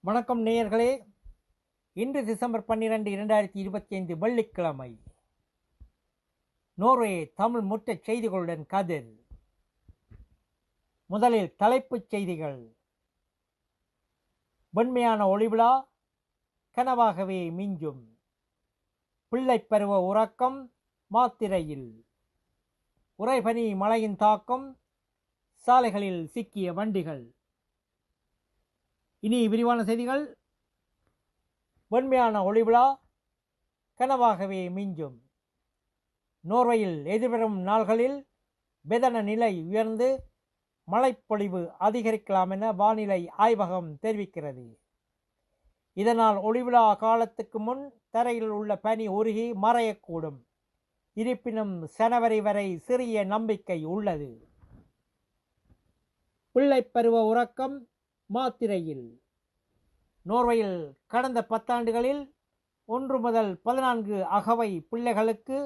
வணக்கம் நேயர்களே. இன்று டிசம்பர் 12, 2025 வெள்ளிக்கிழமை. நோர்வே தமிழ் முற்றச் செய்திகளுடன் கதிர். முதலில் தலைப்புச் செய்திகள். வெண்மையான ஒளிவிழா கனவாகவே மிஞ்சும். பிள்ளைப் பருவ உறக்கம் மாத்திரையில். உறைபனி மழையின் தாக்கம், சாலைகளில் சிக்கிய வண்டிகள். இனி விரிவான செய்திகள். வெண்மையான ஒளிவிழா கனவாகவே மிஞ்சும். நோர்வேயில் எதிர்வரும் நாள்களில் வெதன நிலை உயர்ந்து மழைப்பொழிவு அதிகரிக்கலாம் என வானிலை ஆய்வகம் தெரிவிக்கிறது. இதனால் ஒளிவிழா காலத்துக்கு முன் தரையில் உள்ள பனி உருகி மறையக்கூடும். இருப்பினும் ஜனவரி வரை சிறிய நம்பிக்கை உள்ளது. பிள்ளைப் பருவ உறக்கம் மாத்திரையில். நோர்வேயில் கடந்த 10 ஆண்டுகளில் 1 முதல் 14 அகவை பிள்ளைகளுக்கு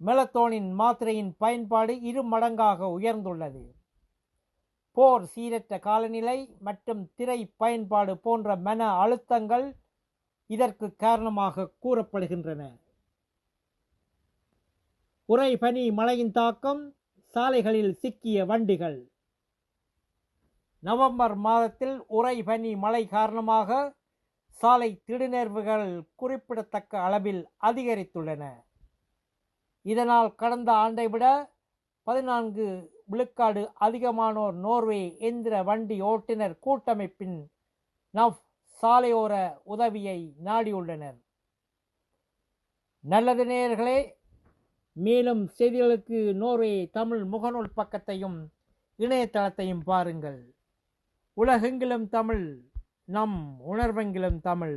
மெலத்தோனின் மாத்திரையின் பயன்பாடு 2 மடங்காக உயர்ந்துள்ளது. போர், சீரற்ற காலநிலை மற்றும் திரை பயன்பாடு போன்ற மன அழுத்தங்கள் இதற்கு காரணமாக கூறப்படுகின்றன. உறைபனி மழையின் தாக்கம், சாலைகளில் சிக்கிய வண்டிகள். நவம்பர் மாதத்தில் உறைபனி மழை காரணமாக சாலை திடீர்னர்கள் குறிப்பிடத்தக்க அளவில் அதிகரித்துள்ளன. இதனால் கடந்த ஆண்டை விட 14 விழுக்காடு அதிகமானோர் நோர்வே எந்திர வண்டி ஓட்டுநர் கூட்டமைப்பின் நவ் சாலையோர உதவியை நாடியுள்ளனர். நல்லது நேயர்களே, மேலும் செய்திகளுக்கு நோர்வே தமிழ் முகநூல் பக்கத்தையும் இணையதளத்தையும் பாருங்கள். உலகெங்கிலும் தமிழ், நம் உணர்வெங்கிலும் தமிழ்.